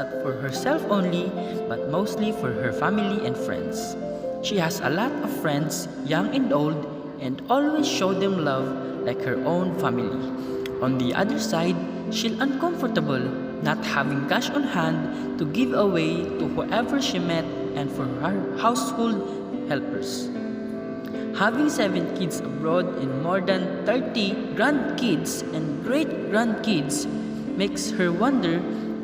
not for herself only, but mostly for her family and friends. She has a lot of friends, young and old, and always show them love like her own family. On the other side, she's uncomfortable not having cash on hand to give away to whoever she met and for her household helpers. Having 7 kids abroad and more than 30 grandkids and great-grandkids makes her wonder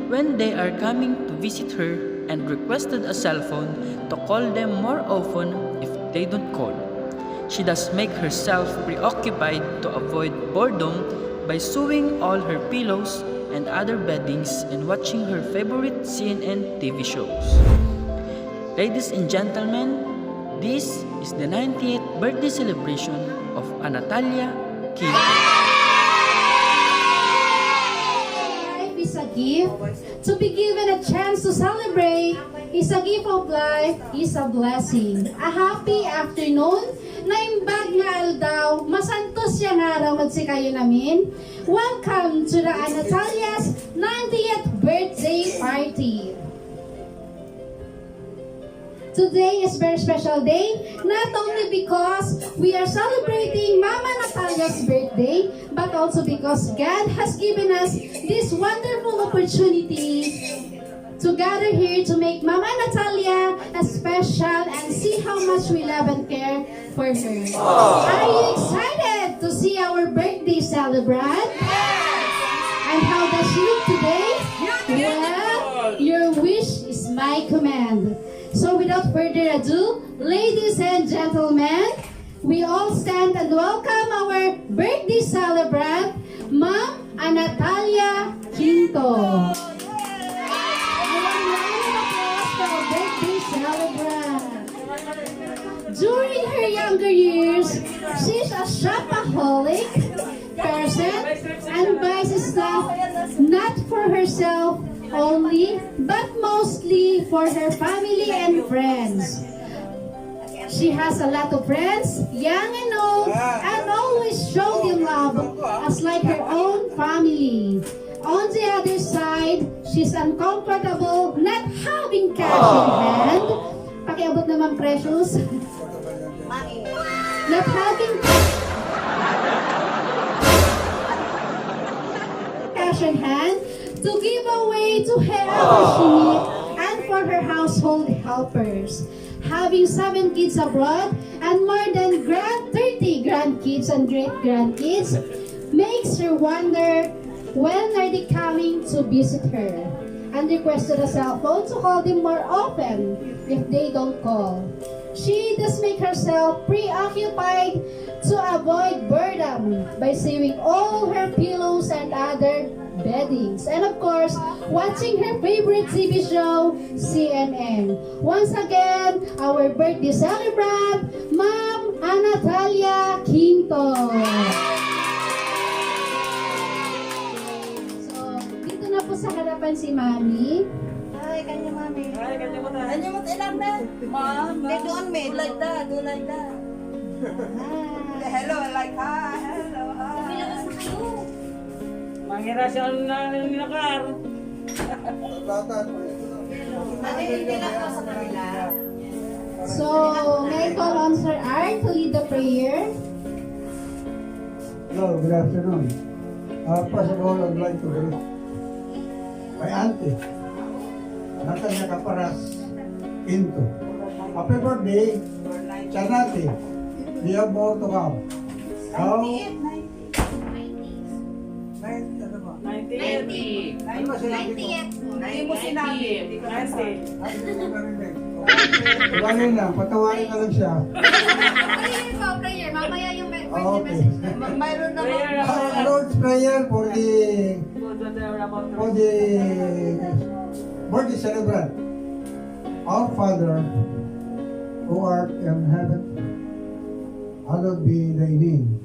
when they are coming to visit her and requested a cell phone to call them more often if they don't call. She does make herself preoccupied to avoid boredom by sewing all her pillows and other beddings and watching her favorite CNN TV shows. Ladies and gentlemen, this is the 90th birthday celebration of Anatalia Quinto. Life is a gift. To be given a chance to celebrate is a gift of life, is a blessing. A happy afternoon. Naimbag nga aldaw, masantos yung araw at si kayo namin. Welcome to the Anatalia's 90th birthday party. Today is a very special day, not only because we are celebrating Maam Anatalia's birthday, but also because God has given us this wonderful opportunity to gather here to make Maam Anatalia a special and see how much we love and care for her. Are you excited to see our birthday celebrant? And how does she look today? Well, your wish is my command. So without further ado, ladies and gentlemen, we all stand and welcome our birthday celebrant, Maam Anatalia Quinto. During her younger years, she's a shopaholic person and buys stuff not for herself only, but mostly for her family and friends. She has a lot of friends, young and old, and always show them love as like her own family. On the other side, she's uncomfortable not having cash in hand. Pakiabot naman, Precious. Not having cash in hand to give away to whoever she needs and for her household helpers. Having 7 kids abroad and more than 30 grandkids and great-grandkids makes her wonder when are they coming to visit her, and requested a cell phone to call them more often if they don't call. She does make herself preoccupied to avoid boredom by saving all her pillows and other beddings, and of course, watching her favorite TV show, CNN. Once again, our birthday celebrant, Maam Anatalia Quinto. So, dito na po sa harapan si Mami. Hi, kanya Mami. Hi, kanya mo tayo. Kanya mo ilang na? Mom, they doon me, like that, do like that. Hello, like hi, hello, hi. Pinakas na kayo. Mangira siya na nilakar. Hindi lang po sa kanila. So, may I call on Sir R to lead the prayer? Hello, good afternoon. First of all, I'd like to greet my auntie, Natalia Quinto. Happy birthday, Chanati. We have more to come. How? 90. Ano ba sinabi ko? Hindi mo sinabi. Tawanin lang, patawanin na lang siya. Prayer po, prayer. Mamaya yung Okay. Mayroon naman. Lord's prayer for the birthday celebrant. Our Father, who art in heaven, hallowed be thy name.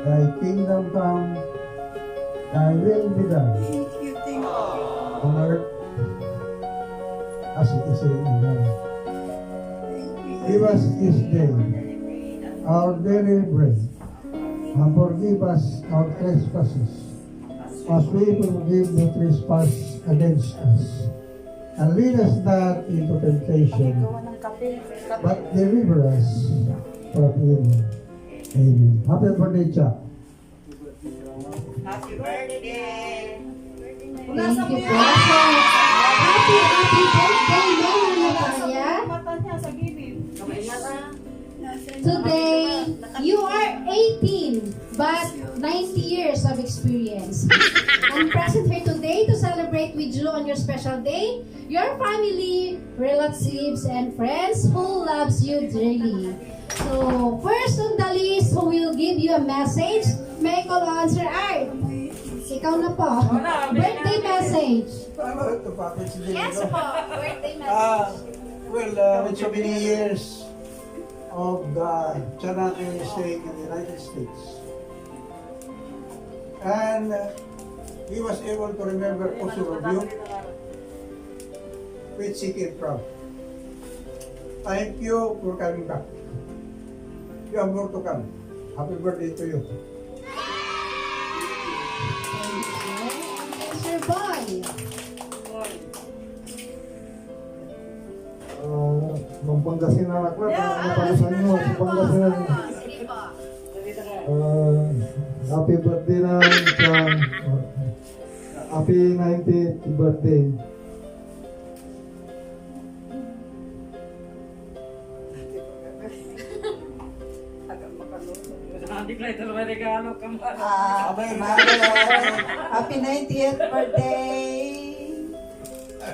Thy kingdom come, thy will be done on earth as it is in heaven. Give us this day our daily bread, and forgive us our trespasses, as we forgive the trespass against us. And lead us not into temptation, but deliver us from evil. Amen. Happy birthday, Chuck. Happy birthday! Thank you po. Happy birthday, Mama Anatalia. Mata niya sa gilid. Today, you are 18, but 90 years of experience. I'm present here today to celebrate with you on your special day, your family, relatives, and friends who loves you dearly. So, first on the list who will give you a message, may call on Sir Art. Ikaw na po. Birthday message. Yes po, birthday message. With so many years of the Chanaki staying in the United States, and he was able to remember POZORRUBIO, which he came from. Thank you for coming back. You have more to come. Happy birthday to you. Sir Boy. Mang Pangasinan ako, napalisan nyo sa Pangasinan. Happy birthday na sa happy 90th birthday. Happy 90th birthday!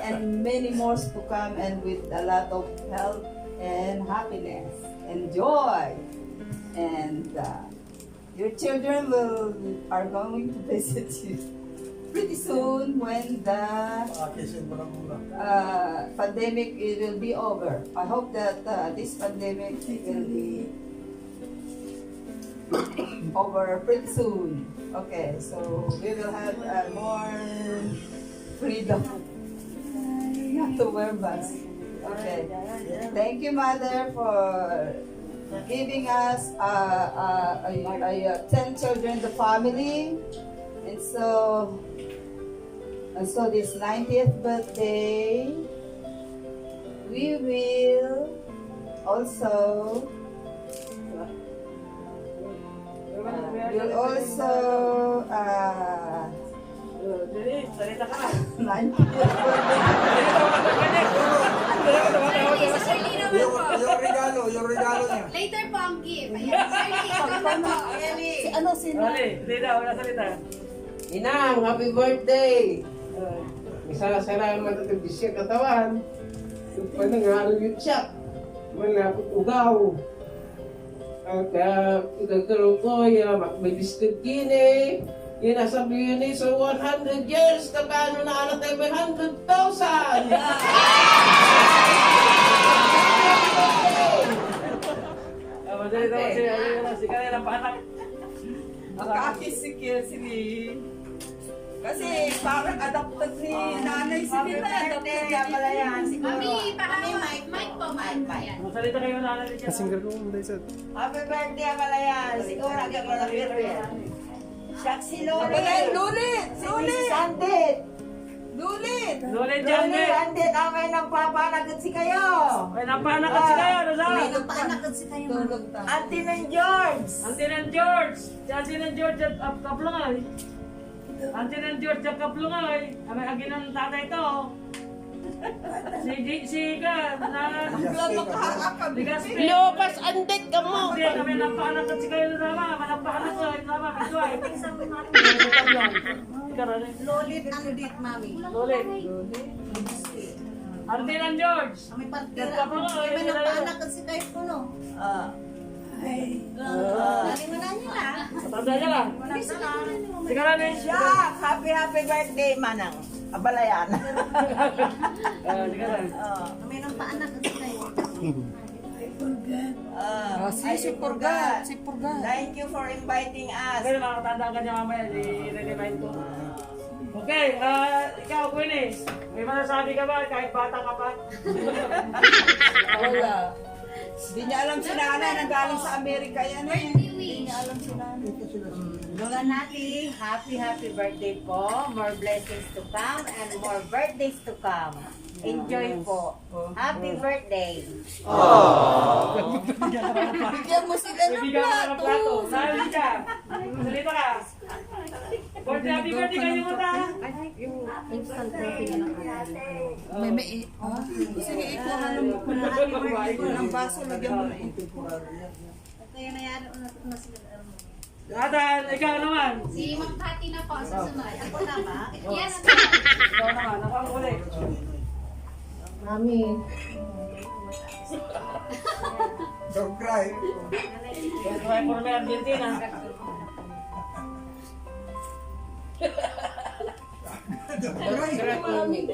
And many more to come, and with a lot of health and happiness and joy. And your children are going to visit you pretty soon when the pandemic will be over. I hope that this pandemic will be over pretty soon. Okay, so we will have more freedom not to wear masks. Okay. Thank you, Mother, for giving us 10 children, the family. And so this 90th birthday, we will also Salita ka. 90th Yung regalo niya. Later po ang gift. Ayan, Sir Lee, ikaw na po. Salita, wala salita. Inang, happy birthday! Salamat at bisya katawan. Yung panangalo yung siya. Malapot ugaw. At gagaro ko, may biscuit kini. Yung nasabi yun so 100 years, kabano na anak tayo 100,000! Masalita mo si kanilang paanak. Nakakisikil si Lee. Kasi parang adopted ni nanay si Nila. Adopted niya pala yan. Mami, mic po, mic. Ayan. Masalita kayo na natin dyan. Happy birthday pala yan. Siguro ka pala yan. Siyak si Lulit. Lulit! Lulit! Sandit! Lulit! Lulit dyan, Lulit! eh. Sandit! Amay ng papanagot si kayo! May napanakat si kayo, ano sa? May napanagot si kayo, Auntie ng George! Auntie ng George! Si Auntie ng George at kaplungay. Auntie ng George at kaplungay. Amay agi ng tatay to. Si ka, na... Lopas, andit ka mo! Hindi, kami napanakat si kayo sama. Manapakan ko, sama, bituay. Lulit, andit, mami. Lulit. Auntie ng George! May At kaplungay. May napanagot si kayo po, no? Dali mo na niya na. Matanda niya lang. Sige na ni. Siya! Happy birthday, Manang. Abalayan. Sige na. May nang paanak kasi kayo. Si Purgat. Thank you for inviting us. Okay, makakatanda ka niya mamaya. I-remind ko. Okay, ikaw, Queenie. May masasabi ka ba kahit bata ka pa? Wala. Hindi niya alam si nanay, nanggaling sa Amerika yan eh. Lola Nati, happy birthday po. More blessings to come and more birthdays to come. Enjoy po. Happy birthday. Bigyan mo sila ng Bibigyan ka ng plato. plato. Sali ka. Salita ka. Happy birthday kayo mo ta. Sige, ikaw ng baso, lagyan mo na ito. Atan, ikaw naman. Si Ma'am Cathy na po, susunod. Ako na ba? Yes, Ikaw naman, ako ang ulit. Mami. Don't cry. Kaya po namin Argentina. Sarap mami.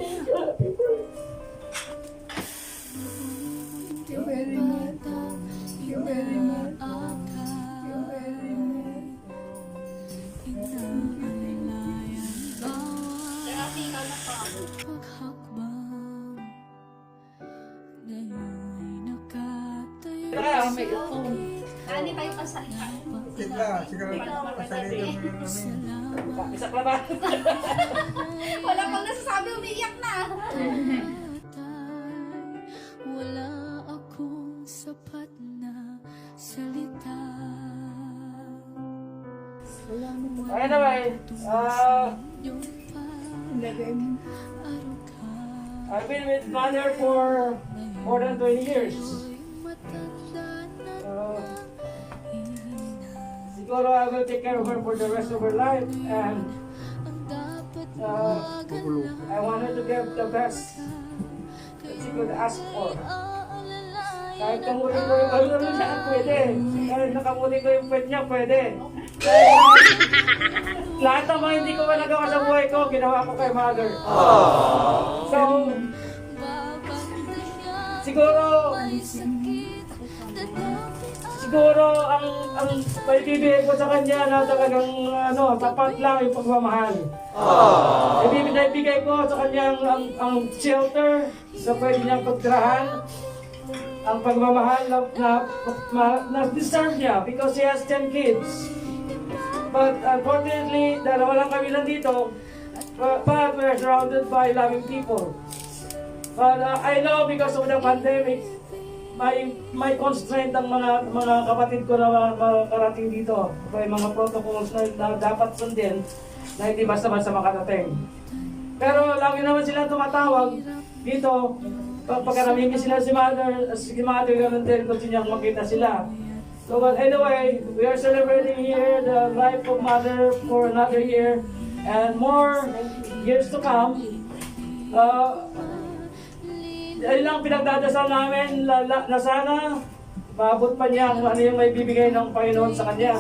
Ani tayo pasalita. Sigla, sigla. Pasalita mo namin. Isa pa ba? Wala pang nasasabi, umiiyak na. Wala akong sapat na salita. Okay naman. I've been with mother for more than 20 years. Siguro I will take care of her for the rest of her life, and I want her to get the best that she could ask for. Kahit kamutin ko yung ano siya, pwede. Kahit nakamutin ko yung pwede niya, pwede. Lahat ng mga hindi ko pa nagawa sa buhay ko, ginawa ko kay mother. So, siguro ang paibibigay ko sa kanya na talagang tapat lang yung pagmamahal. Ibibigay ko sa kanya ang shelter na pwede niyang pagtirahan, ang pagmamahal na deserve niya because he has 10 kids. But unfortunately, dahil wala kami nandito, but we're surrounded by loving people. But I know because of the pandemic, may constraint ang mga kapatid ko na makarating dito. May mga protocols na dapat sundin na hindi basta-basta makarating. Pero lagi naman sila tumatawag dito. Pagka namimiss sila si mother, ganun din gusto niyang makita sila. So but anyway, we are celebrating here the life of mother for another year and more years to come. Ayun lang pinagdadasal namin na sana maabot pa niya kung ano yung may bibigay ng Panginoon sa kanya.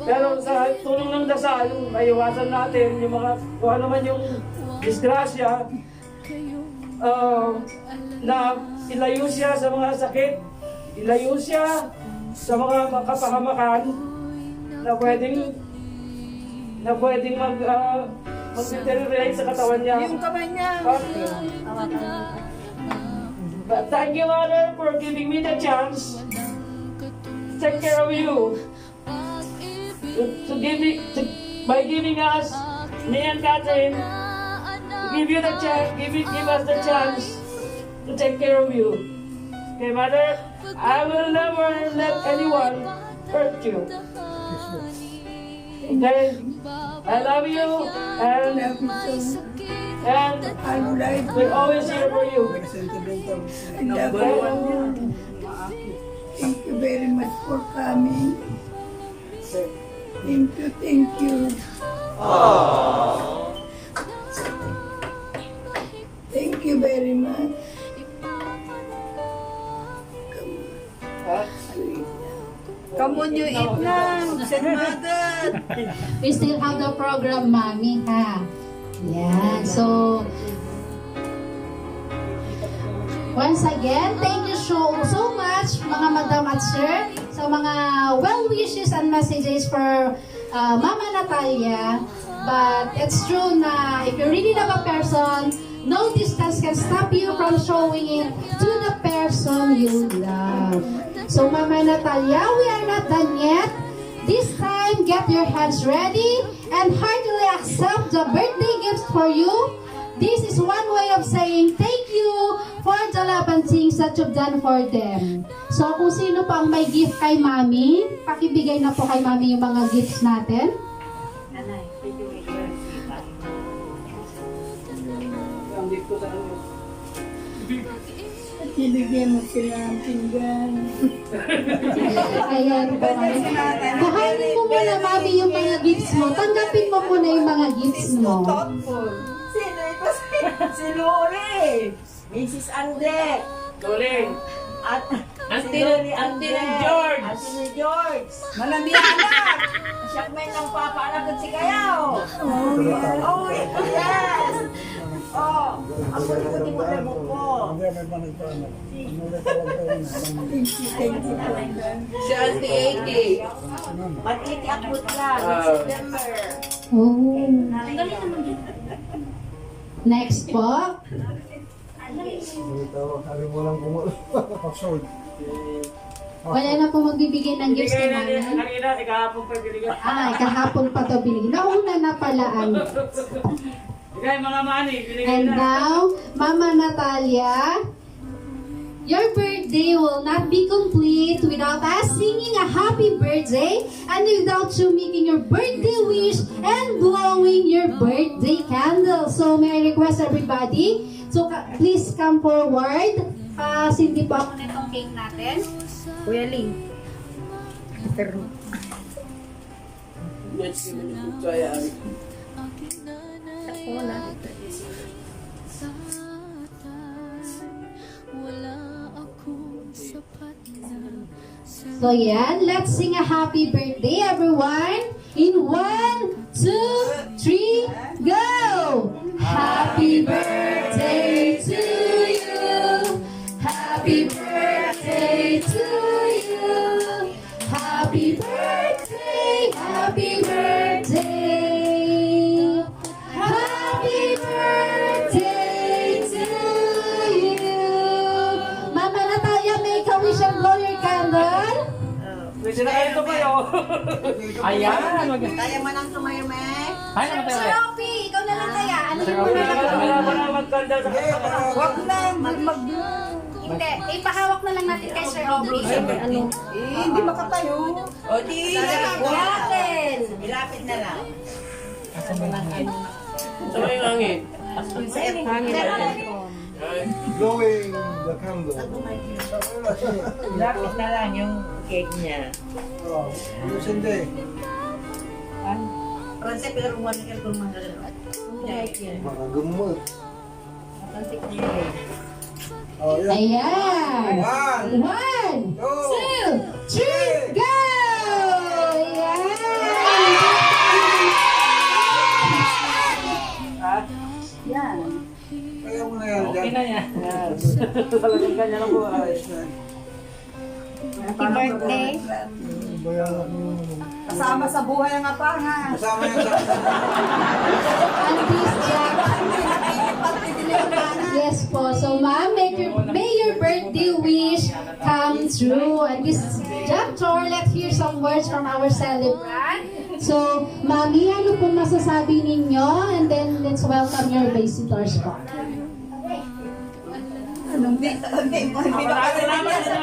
Pero sa tulong ng dasal, maiwasan natin yung mga kung ano man yung disgrasya, na ilayo siya sa mga sakit, ilayo siya sa mga kapahamakan na pwedeng mag-deteriorate sa katawan niya. Yung kamay niya. But thank you, Mother, for giving me the chance to take care of you. By giving us, me and Catherine, give us the chance to take care of you. Okay, Mother, I will never let anyone hurt you. Okay, I love you, and we're always here for you. Thank you very much for coming. Thank you. Thank you very much. Come on, you eat na. Said mother. We still have the program, Mami, ha? Yeah, so once again, thank you so much, mga madam at sir, sa mga well wishes and messages for Mama Natalia. But it's true na if you really love a person, no distance can stop you from showing it to the person you love. So Mama Natalia, we are not done yet. This time, get your hands ready and heartily accept the birthday gifts for you. This is one way of saying thank you for the love and things that you've done for them. So kung sino pa ang may gift kay Mami, pakibigay na po kay Mami yung mga gifts natin. Ang gift ko sa ano. Sinigyan mo sila ng pinggan. Ayan po. Kuhanin mo muna, Mami, yung mga gifts mo. Tanggapin mo muna yung mga gifts mo. Sino ito? Si Lori. Mrs. Ande. Lori. At Auntie ng George. Auntie ni George. Malamianak! Siya may nang papaalagad si Kayaw. Oh, yeah. Oh, yes. Oh, ako ikutin mo na mo po. Hindi, may panagpaano. Umulit ako tayo na. Thank you. Si Auntie Ate. Mag-iti akbot lang. September. Oh. Next po. Hari mo lang pag-sold. Wala na po magbibigay ng gifts kay Mami. Kanina, ikahapon pa binigay. Kahapon pa to binigay. Nauna na pala ang. Bigay mga money, binigay And na. now, Mama Natalia, your birthday will not be complete without us singing a happy birthday and without you making your birthday wish and blowing your birthday candle. So may I request everybody, so please come forward. Sindi po ako nitong cake natin. Kuya Ling. Yes, kami ni Kutsaya. So yan, let's sing a happy birthday everyone. In 1, 2, 3, go! Happy birthday to you. Happy birthday to you. Happy birthday, happy birthday. Happy birthday to you. Mama Natalia, make a wish and blow your candle. Pwede na kayo tumayo. Ayan. Kaya man ang tumayo, me. Ay, naman tayo. Sir Offie, ikaw na lang kaya. Ano yung Wala muna na magkanda sa Huwag na, Hindi, ipahawak na lang natin kay Sir Offie. hindi makatayo. O, di. Ilapit. Ilapit na lang. Sa may hangin. Sa hangin. Blowing the candle. Ilapit na lang yung cake niya. Oh, Lucinda. Pranse, pero kung wala ka kung mga Makagamot. Pranse ko niya. Oh, yeah. Ayan. 1, 2, 3, go! Ayan. Kaya mo na yan. Okay na yan. Talagang kanya lang po. Happy birthday. Bayaran mo. Kasama sa buhay ang apangan. Kasama yan sa... And this Jack. Yes po. So ma'am, may your birthday wish come true. And this Jack, let's hear some words from our celebrant. So, Mami, ano pong masasabi ninyo? And then, let's welcome your visitors po.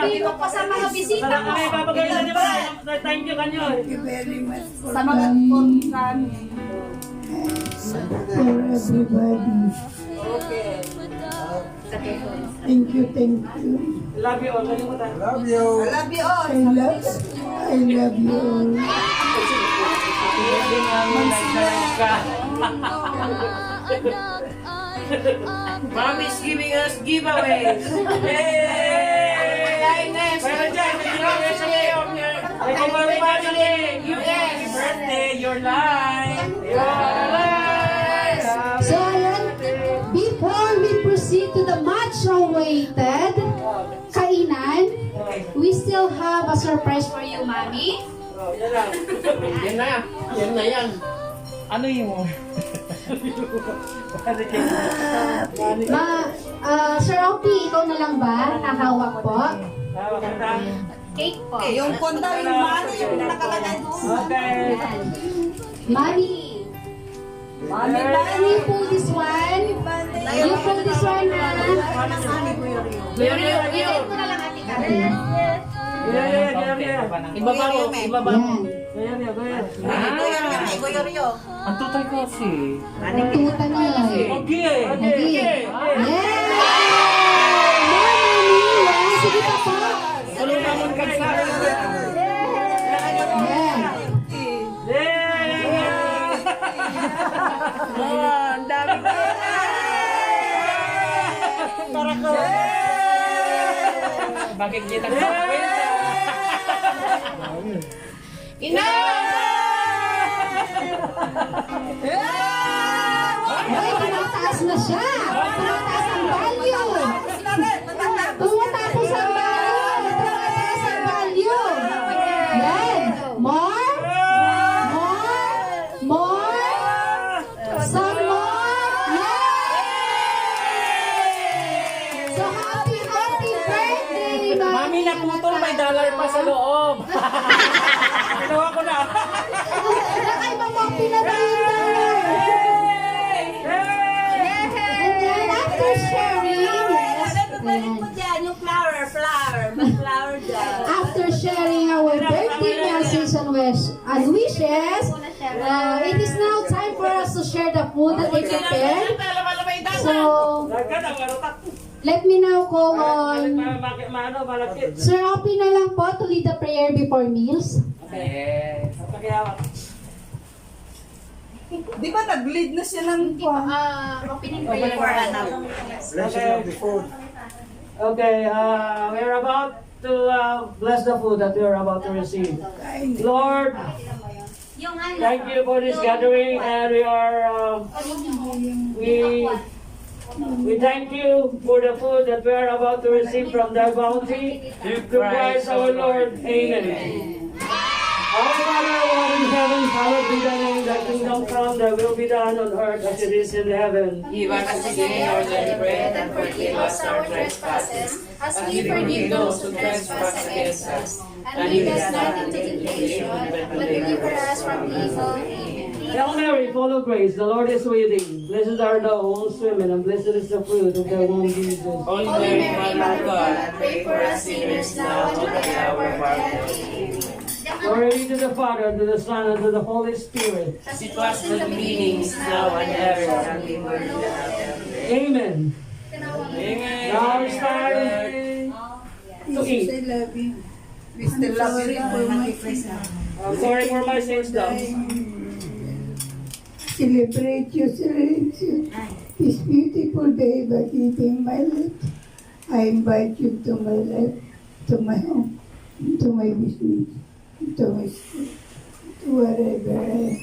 Dito po sa mga bisita po. Kami papagalan niyo ba? Thank you kanyo. Thank you very much for Sa mga puntan. everybody. Okay. Thank you, thank you. Love you all. Kalimutan. Love you. I love you all. I love you all. Mom is giving us giveaways. Yay! Pero dyan, may giveaway sa kayo. May giveaway pa kami. Happy birthday, your life. Your life. So, ayan, before we proceed to the much-awaited kainan, we still have a surprise for you, Mami. Yan lang. Yan na. Yan na yan. Ano yung... Sir Offie, ikaw na lang ba? Nakahawak po. Hawak na. Cake po. Yung konda, yung money, yung nakalagay doon. Okay. Money. Money po this one. You po this one na. Bigyan ko na lang ate Karen. Ibaba mo, ibaba mo. Yan. Goyoryo. Ang tutay kasi. Tuta na. Okay. Yeah. Yan. Sige pa po. Tulungan mo ka sa akin. Yan. Ang dami ko. Para ko. Bakit kita sa kwenta? Ay, tumataas na siya. Tumataas ang value. Tumataas ang value. Tumataas ang value. Yan. More. More. More. Some more. Yay! So happy birthday, Mami, naputol, may dollar pa sa loob. Ginawa ko na. Nakay mamampi na tayo yung dollar. And then after sharing, Balik mo dyan, yung flower. May flower dyan. after sharing our birthday message and wishes, it is now time for us to share the food that they prepared. So, let me now call on Sir Offie na lang po to lead the prayer before meals. Di ba nag-lead na siya ng Opening prayer for ano. Blessing of the food. Okay, we're about to bless the food that we are about to receive. Lord, Yung ano. thank you for this gathering, and we thank you for the food that we are about to receive from thy bounty. Through Christ our Lord. Amen. Our Father, who art in heaven, hallowed be thy name. Thy kingdom come, thy will be done on earth as it is in heaven. Give us today our daily bread, and forgive us our trespasses, as we forgive those who trespass against us. And lead us not into temptation, but deliver us from evil. Amen. Hail Mary, full of grace, the Lord is with thee. Blessed art thou amongst women, and blessed is the fruit of thy womb, Jesus. Holy Mary, Mother of God, pray for us sinners now and at the hour of our death. Amen. Glory be to the Father, to the Son, and to the Holy Spirit. As it was in the beginning, is now and ever shall be, world without end. Amen. Now it's time to eat. I love you. We still love you. I'm sorry for my sins, though. Celebrate your celebration. This beautiful day by eating my lips. I invite you to my life, to my home, to my business, to my school, to wherever I am.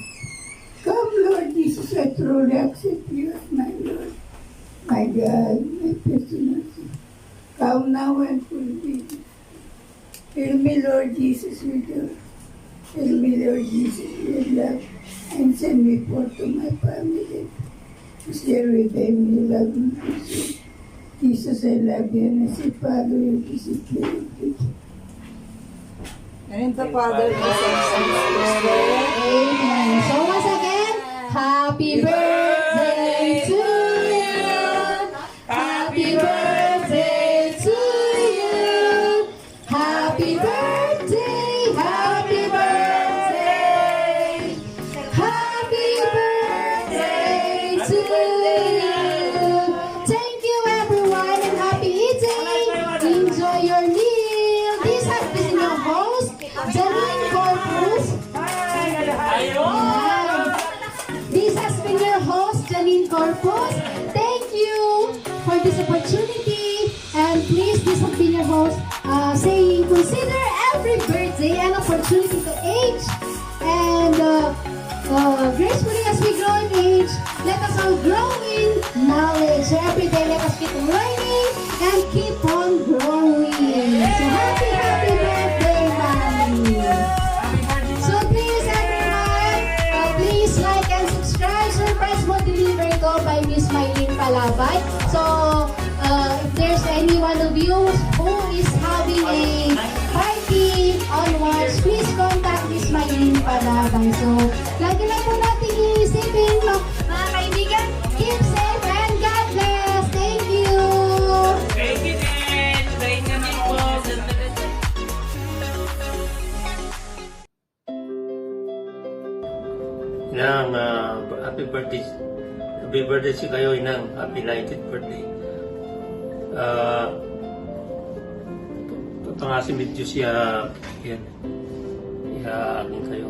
Come, Lord Jesus, I truly accept you as my Lord, my God, my personal Savior. Come now and fulfill me. Fill me, Lord Jesus, with your fill me, Lord Jesus, with love, and send me forth to my family. To share with them your love and peace. Jesus, I love you, and I say, Father, you visit me. And in the Father, the Son, and the Spirit. Amen. So once again, happy birthday to you. Happy birthday to you. Happy birthday. Happy birthday. Happy birthday to you. Thank you everyone and happy eating. Enjoy your meal. This has been your host, Janine Corpus. This has been your host, Janine Corpus. Thank you for this opportunity. And please, this has been your host saying, consider every birthday an opportunity to age. And gracefully as we grow in age, let us all grow in knowledge. So every day, let us keep learning and keep on growing. So happy birthday, Mommy. So please, everyone, please like and subscribe. Surprise mo delivery ko by Miss Mylene Palabay. So, if there's any one of you who is having a party tatay. So, lagi lang po natin iisipin, mga kaibigan, keep safe and God bless. Thank you! Thank you din! Thank you din po! Inang, happy birthday. Happy birthday si kayo, Inang. Happy 90th birthday. Papangasin medyo siya, yan. Aking kayo.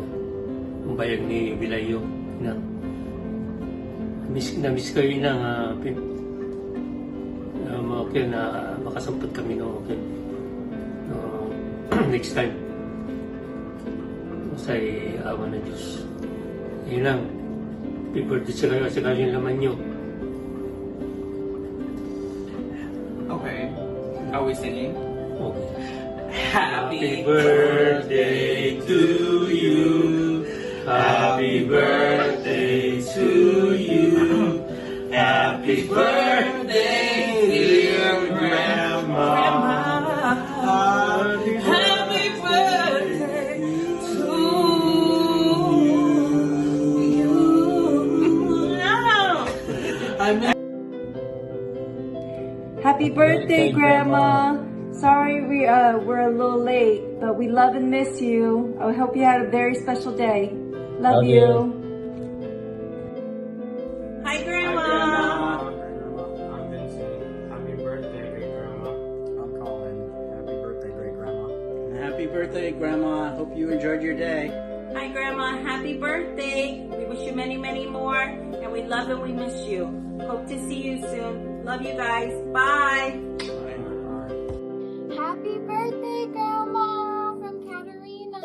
Ang bayag ni Bilayo, Inang. Na-miss kayo, Inang. Okay na makasampot kami, no? Okay. Next time. Masay awa na Diyos. Yun lang. Happy birthday sa kayo. Sa kayo yung laman nyo. Okay. Are we singing? Okay. Happy birthday to you. Happy birthday to you. Happy birthday, dear Grandma. Happy birthday to you. Happy birthday, Grandma. Sorry we're a little late, but we love and miss you. I hope you had a very special day. Love you. Hi, Grandma. I'm Vincent. Happy birthday, great grandma. I'm Colin. Happy birthday, great grandma. Happy birthday, Grandma. Hope you enjoyed your day. Hi, Grandma. Happy birthday. We wish you many, many more, and we love and we miss you. Hope to see you soon. Love you guys. Bye. Happy birthday, Grandma, from Katerina.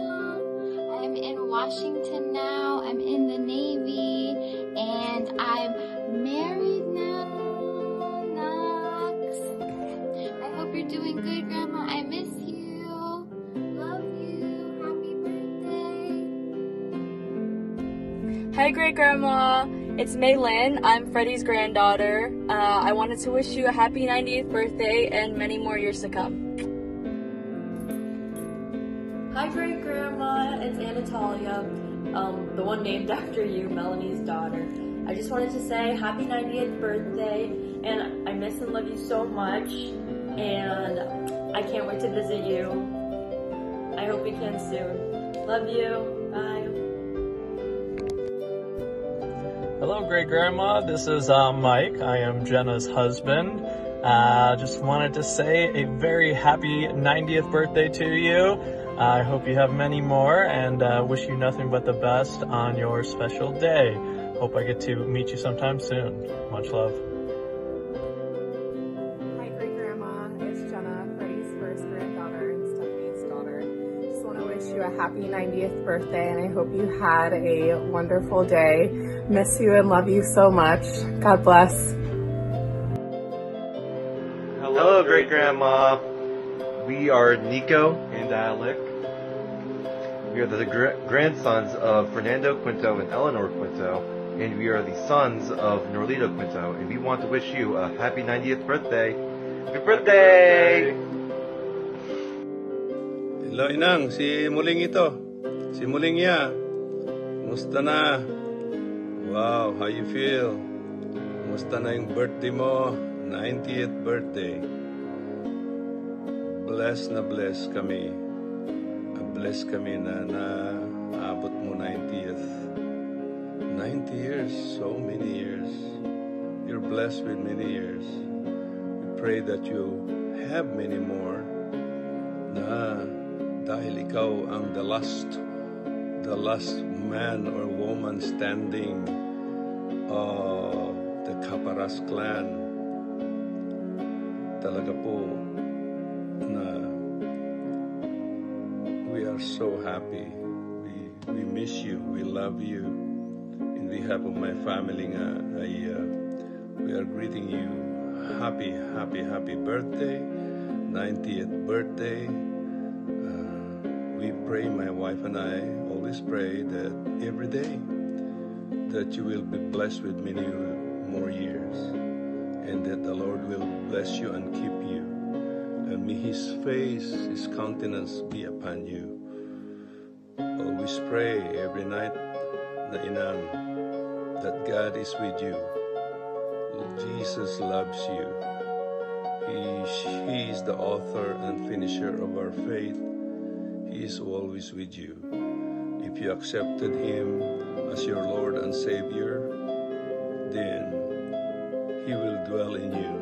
I'm in Washington now. I'm in the Navy, and I'm married now. Knox. I hope you're doing good, Grandma. I miss you. Love you. Happy birthday. Hi, great grandma. It's Maylin. I'm Freddie's granddaughter. I wanted to wish you a happy 90th birthday and many more years to come. Hi, great grandma. It's Anatalia, the one named after you, Melanie's daughter. I just wanted to say happy 90th birthday, and I miss and love you so much, and I can't wait to visit you. I hope we can soon. Love you. Bye. Hello, great grandma. This is Mike. I am Jenna's husband. Just wanted to say a very happy 90th birthday to you. I hope you have many more, and wish you nothing but the best on your special day. Hope I get to meet you sometime soon. Much love. Hi, great grandma. It's Jenna, Freddie's first granddaughter and Stephanie's daughter. Just want to wish you a happy 90th birthday, and I hope you had a wonderful day. Miss you and love you so much. God bless. Hello, great grandma. We are Nico and Alec. We are the grandsons of Fernando Quinto and Eleanor Quinto, and we are the sons of Norlito Quinto, and we want to wish you a happy 90th birthday. Happy birthday! Hello, Inang. Si Muling ito. Si Muling ya. Musta na? Wow, how you feel? Musta na yung birthday mo? 90th birthday. Bless na bless kami. Bless kami na naabot mo 90th. 90 years, so many years. You're blessed with many years. We pray that you have many more. Na dahil ikaw ang the last man or woman standing of the Caparas clan. Talaga po na we are so happy. We miss you. We love you. In behalf of my family, we are greeting you happy birthday, 90th birthday. We pray, my wife and I always pray that every day that you will be blessed with many more years, and that the Lord will bless you and keep you. And may His face, His countenance be upon you always pray every night, the Inang, that God is with you. Jesus loves you. He is the author and finisher of our faith. He is always with you. If you accepted Him as your Lord and Savior, then He will dwell in you.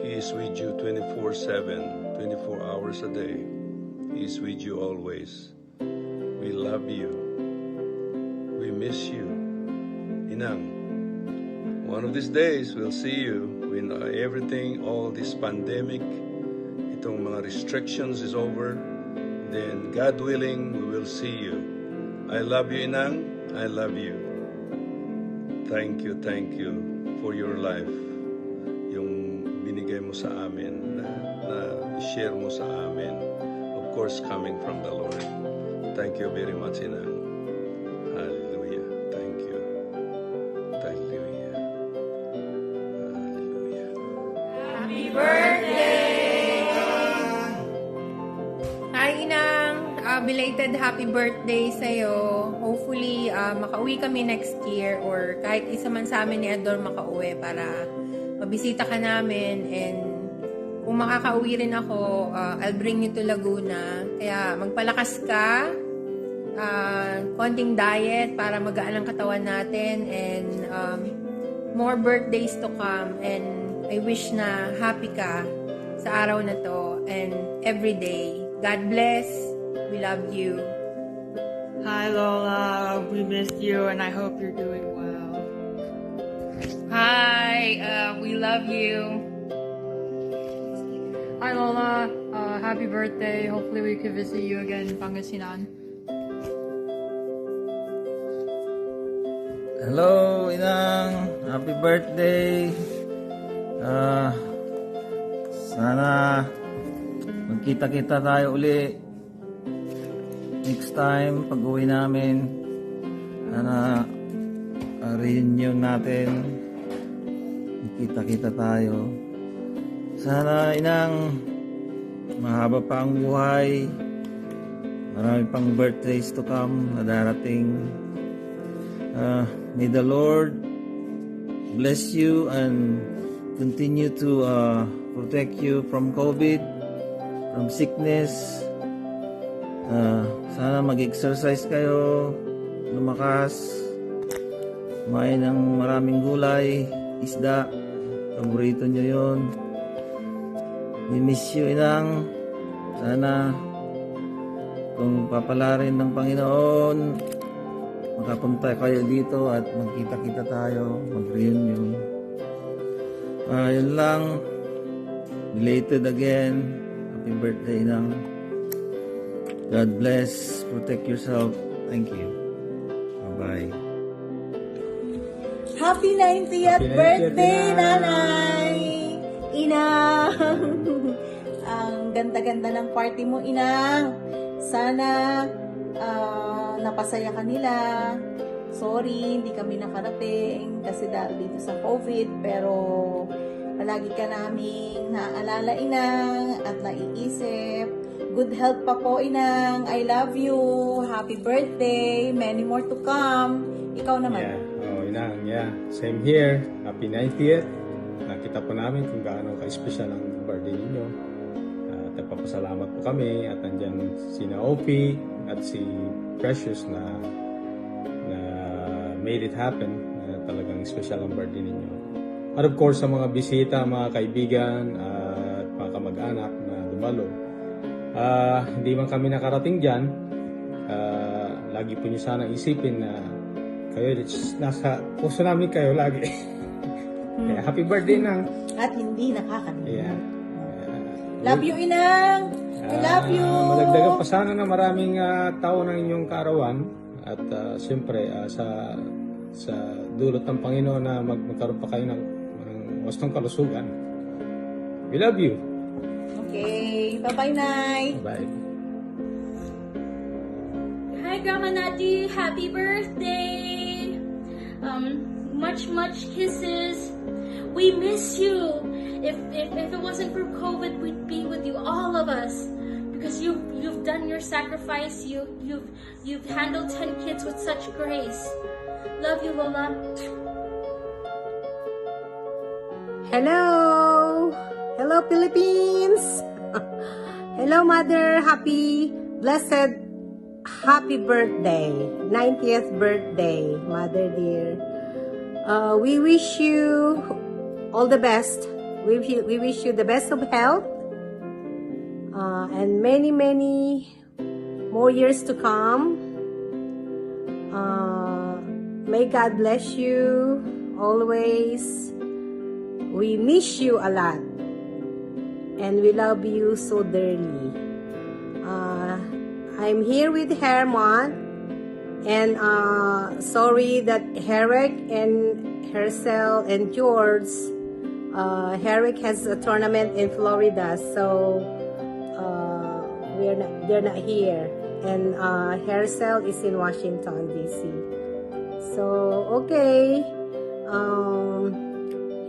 He is with you 24/7, 24 hours a day. He is with you always. We love you. We miss you. Inang, one of these days we'll see you when everything, all this pandemic, itong mga restrictions is over. Then, God willing, we will see you. I love you, Inang. I love you. Thank you for your life. Yung binigay mo sa amin, na i-share mo sa amin. Of course, coming from the Lord. Thank you very much, Inang. Hallelujah. Thank you. Hallelujah. Hallelujah. Happy birthday! Hi, Inang! Belated happy birthday sa'yo. Hopefully, makauwi kami next year or kahit isa man sa amin ni Ador makauwi para mabisita ka namin. And kung makakauwi rin ako, I'll bring you to Laguna. Kaya magpalakas ka, konting diet para magaan ang katawan natin, and more birthdays to come. And I wish na happy ka sa araw na to and every day. God bless. We love you. Hi Lola, we missed you and I hope you're doing well. Hi, we love you. Hi Lola, happy birthday. Hopefully we can visit you again in Pangasinan. Hello, Inang. Happy birthday. Sana magkita-kita tayo uli. Next time, pag-uwi namin, sana reunion natin. Magkita-kita tayo. Sana, Inang, mahaba pa ang buhay. Marami pang birthdays to come na darating. May the Lord bless you and continue to protect you from COVID, from sickness. Sana mag-exercise kayo, lumakas, kumain ng maraming gulay, isda, paborito nyo yun. We miss you, Inang. Sana kung papalarin ng Panginoon, makapunta kayo dito at magkita-kita tayo, mag-reunion. Yun lang. Belated again. Happy birthday, Inang. God bless. Protect yourself. Thank you. Bye-bye. Happy 90th birthday, Nanay! Inang! Ang ganda-ganda ng party mo, Inang. Sana napasaya ka nila. Sorry, hindi kami nakarating kasi dahil dito sa COVID, pero palagi ka naming naaalala, Inang, at naiisip. Good health pa po, Inang. I love you. Happy birthday. Many more to come. Ikaw naman. Inang, same here. Happy 90th. Nakita po namin kung gaano ka-special ang birthday ninyo. At nagpapasalamat po kami. At nandyan sina Offie at si Precious na made it happen. Talagang special ang birthday ninyo. At of course, sa mga bisita, mga kaibigan, at mga kamag-anak na dumalo. Hindi man kami nakarating dyan, lagi po nyo sana isipin na kayo, nasa puso namin kayo lagi. Kaya happy birthday, Nang. At hindi nakakalimutan. Love you, Inang. I love you. Malagdagan pa sana na maraming tao ng inyong kaarawan. At siyempre, sa dulot ng Panginoon na magkaroon pa kayo ng wastong kalusugan. We love you. Okay. Bye-bye, Nay. Bye. Hi, Grandma Nati. Happy birthday. Much kisses. We miss you. If it wasn't for COVID, we'd be with you, all of us. because you've done your sacrifice. You've handled 10 kids with such grace. Love you, Lola. Hello! Hello, Philippines! Hello, Mother! Blessed, happy birthday! 90th birthday, Mother dear. We wish you all the best. We wish you the best of health. And many, many more years to come. May God bless you always. We miss you a lot, and we love you so dearly. I'm here with Herman, and sorry that Herrick and Hercel and George, Herrick has a tournament in Florida, so they're not here, and Hercel is in Washington DC. So okay.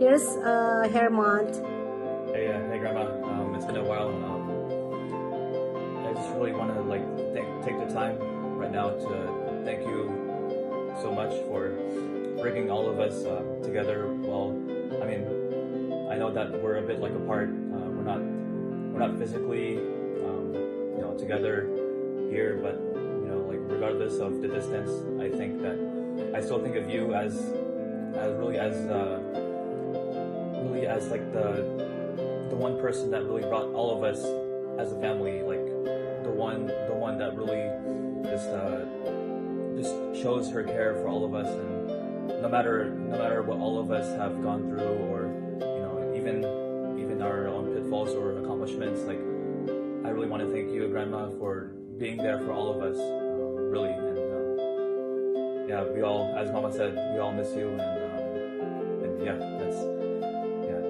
Here's Hermont. Hey Grandma. It's been a while. I just really want to take the time right now to thank you so much for bringing all of us together. Well, I mean, I know that we're a bit apart. We're not physically, together here, but regardless of the distance, I think that I still think of you as the one person that really brought all of us as a family, the one that really just shows her care for all of us, and no matter what all of us have gone through, or even our own pitfalls or accomplishments, I really want to thank you, Grandma, for being there for all of us, really. And we all, as Mama said, we all miss you, and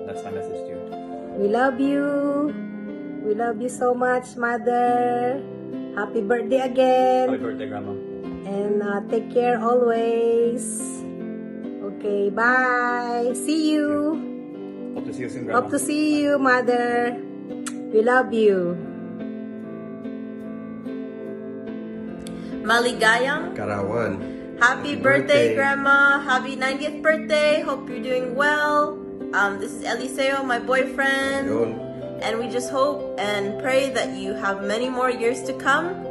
that's my message to you. We love you. We love you so much, Mother. Happy birthday again. Happy birthday, Grandma. And take care always. Okay, bye. See you. Hope to see you soon, Grandma. Hope to see you, Mother. We love you. Maligayang Karawan. Happy birthday, Grandma. Happy 90th birthday. Hope you're doing well. This is Eliseo, my boyfriend. And we just hope and pray that you have many more years to come.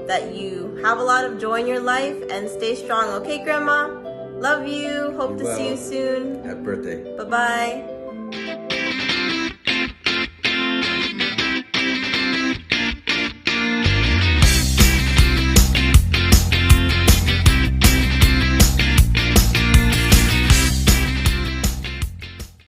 That you have a lot of joy in your life and stay strong. Okay, Grandma? Love you. Hope to see you soon. Happy birthday. Bye-bye.